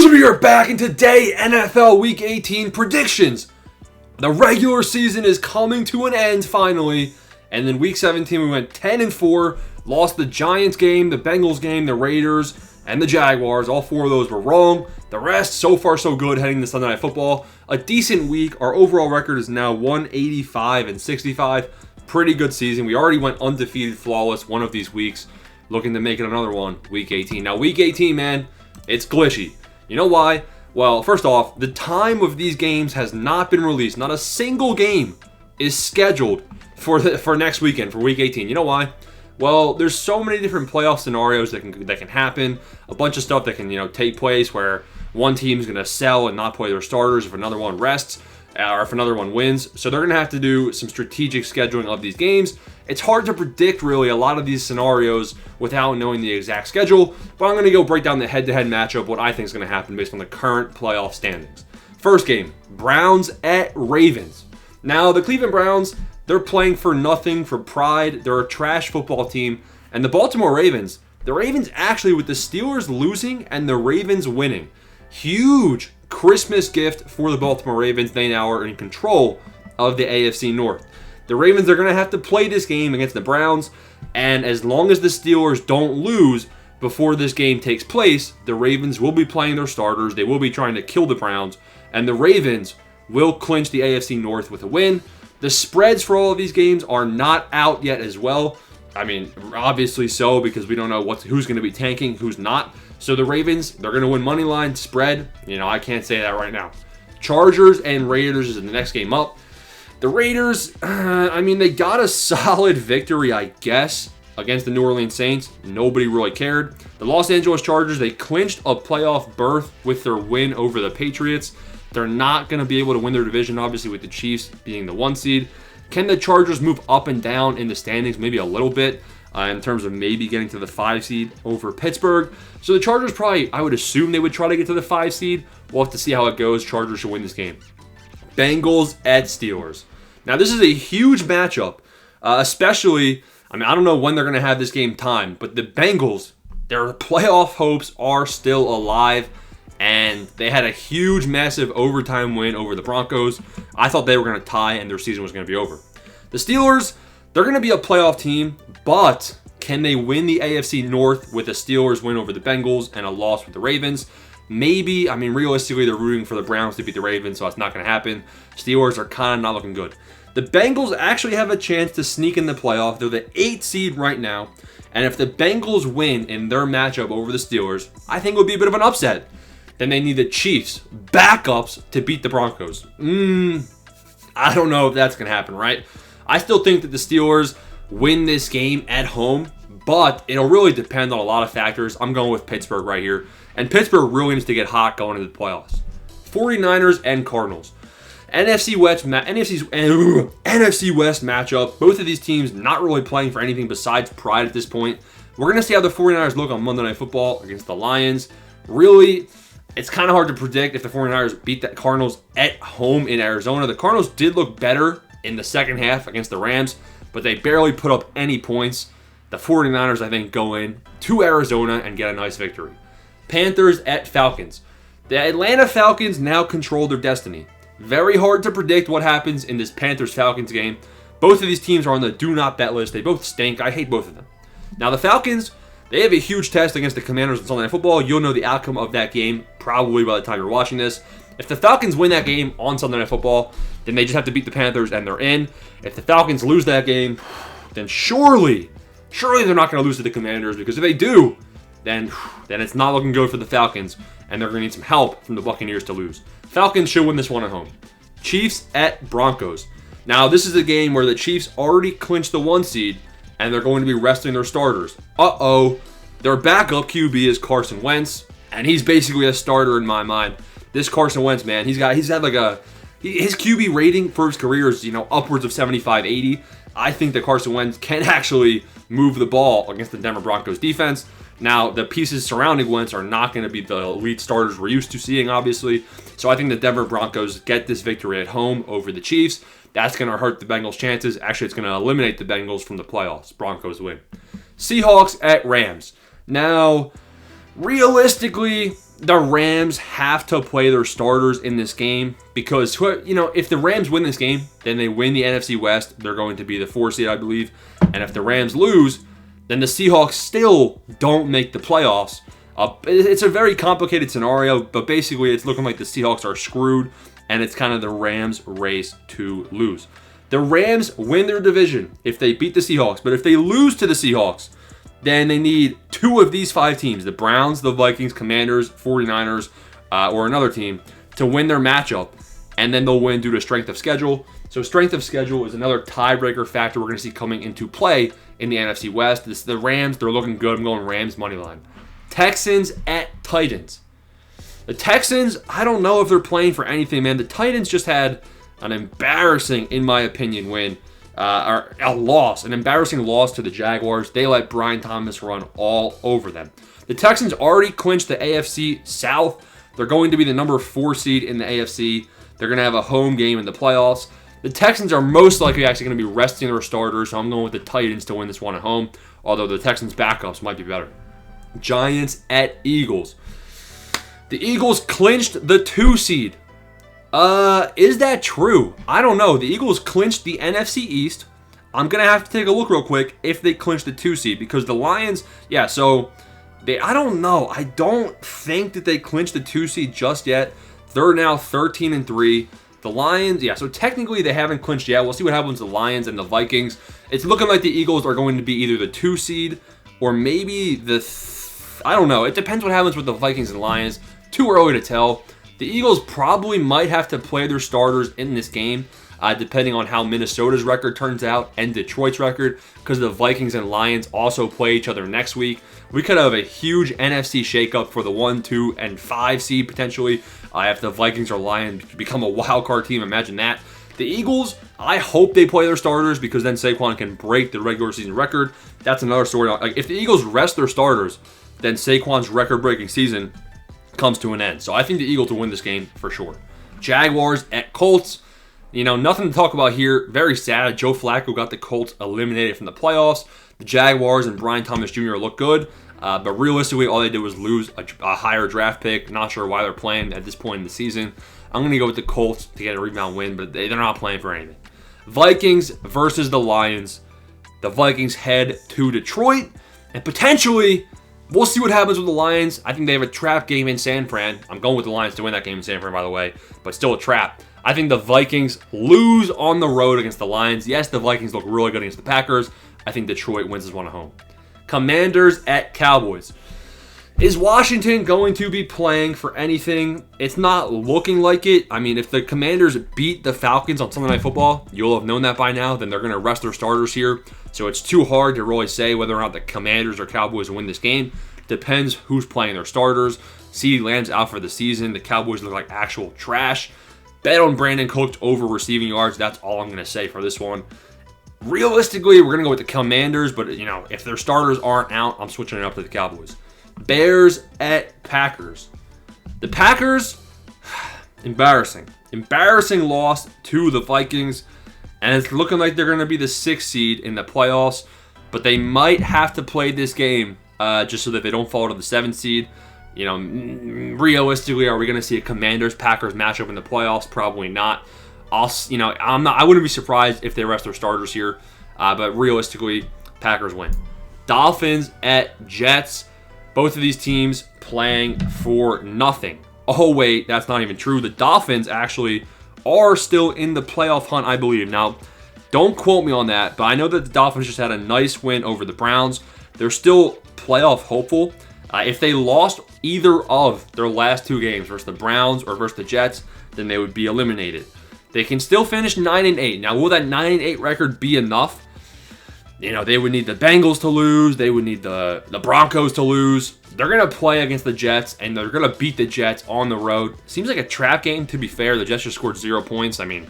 Boys, we are back, and today, NFL Week 18 predictions. The regular season is coming to an end finally, and then Week 17 we went 10-4, lost the Giants game, the Bengals game, the Raiders, and the Jaguars. All four of those were wrong. The rest, so far so good heading to Sunday Night Football. A decent week. Our overall record is now 185-65. Pretty good season. We already went undefeated, flawless one of these weeks. Looking to make it another one, Week 18. Now, Week 18, man, it's glitchy. You know why? Well, first off, the time of these games has not been released. Not a single game is scheduled for next weekend, for Week 18. You know why? Well, there's so many different playoff scenarios that can happen. A bunch of stuff that can take place where one team's going to sell and not play their starters if another one rests, or if another one wins. So they're going to have to do some strategic scheduling of these games. It's hard to predict, really, a lot of these scenarios without knowing the exact schedule, but I'm going to go break down the head-to-head matchup, what I think is going to happen based on the current playoff standings. First game, Browns at Ravens. Now, the Cleveland Browns, they're playing for nothing, for pride. They're a trash football team. And the Baltimore Ravens, the Ravens actually, with the Steelers losing and the Ravens winning, huge Christmas gift for the Baltimore Ravens. They now are in control of the AFC North. The Ravens are going to have to play this game against the Browns, and as long as the Steelers don't lose before this game takes place, the Ravens will be playing their starters. They will be trying to kill the Browns, and the Ravens will clinch the AFC North with a win. The spreads for all of these games are not out yet as well. I mean, obviously so, because we don't know who's going to be tanking, who's not. So the Ravens, they're going to win money line, spread. I can't say that right now. Chargers and Raiders is the next game up. The Raiders, they got a solid victory, I guess, against the New Orleans Saints. Nobody really cared. The Los Angeles Chargers, they clinched a playoff berth with their win over the Patriots. They're not going to be able to win their division, obviously, with the Chiefs being the 1 seed. Can the Chargers move up and down in the standings maybe a little bit in terms of maybe getting to the 5 seed over Pittsburgh? So the Chargers probably, I would assume they would try to get to the 5 seed. We'll have to see how it goes. Chargers should win this game. Bengals at Steelers. Now, this is a huge matchup, especially, I don't know when they're going to have this game timed, but the Bengals, their playoff hopes are still alive, and they had a huge, massive overtime win over the Broncos. I thought they were going to tie, and their season was going to be over. The Steelers, they're going to be a playoff team, but can they win the AFC North with a Steelers win over the Bengals and a loss with the Ravens? Maybe. Realistically, they're rooting for the Browns to beat the Ravens, so that's not going to happen. Steelers are kind of not looking good. The Bengals actually have a chance to sneak in the playoff. They're the 8th seed right now, and if the Bengals win in their matchup over the Steelers, I think it would be a bit of an upset. Then they need the Chiefs backups to beat the Broncos. I don't know if that's going to happen, right? I still think that the Steelers win this game at home, but it'll really depend on a lot of factors. I'm going with Pittsburgh right here, and Pittsburgh really needs to get hot going into the playoffs. 49ers and Cardinals. NFC West matchup. Both of these teams not really playing for anything besides pride at this point. We're going to see how the 49ers look on Monday Night Football against the Lions. Really, it's kind of hard to predict if the 49ers beat the Cardinals at home in Arizona. The Cardinals did look better in the second half against the Rams, but they barely put up any points. The 49ers, I think, go in to Arizona and get a nice victory. Panthers at Falcons. The Atlanta Falcons now control their destiny. Very hard to predict what happens in this Panthers-Falcons game. Both of these teams are on the do-not-bet list. They both stink. I hate both of them. Now, the Falcons, they have a huge test against the Commanders on Sunday Night Football. You'll know the outcome of that game probably by the time you're watching this. If the Falcons win that game on Sunday Night Football, then they just have to beat the Panthers and they're in. If the Falcons lose that game, then surely they're not going to lose to the Commanders, because if they do, then it's not looking good for the Falcons, and they're going to need some help from the Buccaneers to lose. Falcons should win this one at home. Chiefs at Broncos. Now, this is a game where the Chiefs already clinched the 1 seed, and they're going to be resting their starters. Their backup QB is Carson Wentz, and he's basically a starter in my mind. This Carson Wentz, man, he's had his QB rating for his career is, upwards of 75, 80. I think that Carson Wentz can actually move the ball against the Denver Broncos defense. Now, the pieces surrounding Wentz are not going to be the elite starters we're used to seeing, obviously. So I think the Denver Broncos get this victory at home over the Chiefs. That's going to hurt the Bengals' chances. Actually, it's going to eliminate the Bengals from the playoffs. Broncos win. Seahawks at Rams. Now, realistically, the Rams have to play their starters in this game because, if the Rams win this game, then they win the NFC West. They're going to be the 4 seed, I believe. And if the Rams lose, then the Seahawks still don't make the playoffs. It's a very complicated scenario, but basically it's looking like the Seahawks are screwed, and it's kind of the Rams' race to lose. The Rams win their division if they beat the Seahawks, but if they lose to the Seahawks, then they need 2 of these 5 teams, the Browns, the Vikings, Commanders, 49ers, or another team, to win their matchup, and then they'll win due to strength of schedule. So strength of schedule is another tiebreaker factor we're going to see coming into play in the NFC West. The Rams, they're looking good. I'm going Rams money line. Texans at Titans. The Texans, I don't know if they're playing for anything, man. The Titans just had an embarrassing, in my opinion, win. Or an embarrassing loss to the Jaguars. They let Brian Thomas run all over them. The Texans already clinched the AFC South. They're going to be the number 4 seed in the AFC. They're going to have a home game in the playoffs. The Texans are most likely actually going to be resting their starters, so I'm going with the Titans to win this one at home, although the Texans' backups might be better. Giants at Eagles. The Eagles clinched the 2 seed. Is that true? I don't know. The Eagles clinched the NFC East. I'm going to have to take a look real quick if they clinched the 2 seed because the Lions, I don't know. I don't think that they clinched the 2 seed just yet. They're now 13-3. The Lions, so technically they haven't clinched yet. We'll see what happens to the Lions and the Vikings. It's looking like the Eagles are going to be either the 2 seed or maybe I don't know. It depends what happens with the Vikings and Lions. Too early to tell. The Eagles probably might have to play their starters in this game, depending on how Minnesota's record turns out and Detroit's record, because the Vikings and Lions also play each other next week. We could have a huge NFC shakeup for the 1, 2, and 5 seed potentially if the Vikings or Lions become a wild card team. Imagine that. The Eagles, I hope they play their starters because then Saquon can break the regular season record. That's another story. Like if the Eagles rest their starters, then Saquon's record-breaking season comes to an end. So I think the Eagles will win this game for sure. Jaguars at Colts. Nothing to talk about here. Very sad. Joe Flacco got the Colts eliminated from the playoffs. The Jaguars and Brian Thomas Jr. look good. But realistically, all they did was lose a higher draft pick. Not sure why they're playing at this point in the season. I'm going to go with the Colts to get a rebound win, but they're not playing for anything. Vikings versus the Lions. The Vikings head to Detroit. And potentially, we'll see what happens with the Lions. I think they have a trap game in San Fran. I'm going with the Lions to win that game in San Fran, by the way. But still a trap. I think the Vikings lose on the road against the Lions. Yes, the Vikings look really good against the Packers. I think Detroit wins this one at home. Commanders at Cowboys. Is Washington going to be playing for anything? It's not looking like it. I mean, if the Commanders beat the Falcons on Sunday Night Football, you'll have known that by now. Then they're going to rest their starters here. So it's too hard to really say whether or not the Commanders or Cowboys win this game. Depends who's playing their starters. CeeDee Lamb's out for the season. The Cowboys look like actual trash. Bet on Brandon Cooks over receiving yards. That's all I'm going to say for this one. Realistically, we're going to go with the Commanders, but if their starters aren't out, I'm switching it up to the Cowboys. Bears at Packers. The Packers, embarrassing. Embarrassing loss to the Vikings, and it's looking like they're going to be the 6th seed in the playoffs, but they might have to play this game just so that they don't fall to the 7th seed. Realistically, are we going to see a Commanders-Packers matchup in the playoffs? Probably not. I wouldn't be surprised if they rest their starters here, but realistically, Packers win. Dolphins at Jets. Both of these teams playing for nothing. Oh, wait, that's not even true. The Dolphins actually are still in the playoff hunt, I believe. Now, don't quote me on that, but I know that the Dolphins just had a nice win over the Browns. They're still playoff hopeful. If they lost either of their last 2 games versus the Browns or versus the Jets, then they would be eliminated. They can still finish 9-8. Now, will that 9-8 record be enough? They would need the Bengals to lose. They would need the Broncos to lose. They're going to play against the Jets, and they're going to beat the Jets on the road. Seems like a trap game, to be fair. The Jets just scored 0 points. I mean,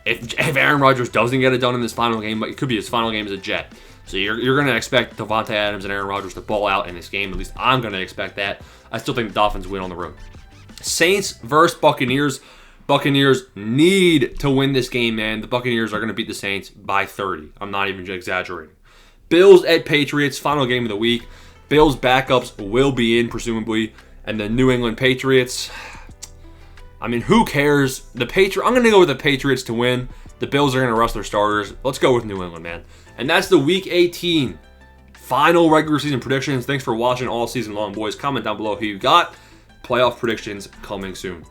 if Aaron Rodgers doesn't get it done in this final game, it could be his final game as a Jet. So you're going to expect Devontae Adams and Aaron Rodgers to ball out in this game. At least I'm going to expect that. I still think the Dolphins win on the road. Saints versus Buccaneers. Buccaneers need to win this game, man. The Buccaneers are going to beat the Saints by 30. I'm not even exaggerating. Bills at Patriots, final game of the week. Bills backups will be in, presumably. And the New England Patriots. I mean, who cares? I'm going to go with the Patriots to win. The Bills are going to rust their starters. Let's go with New England, man. And that's the Week 18 final regular season predictions. Thanks for watching all season long, boys. Comment down below who you got. Playoff predictions coming soon.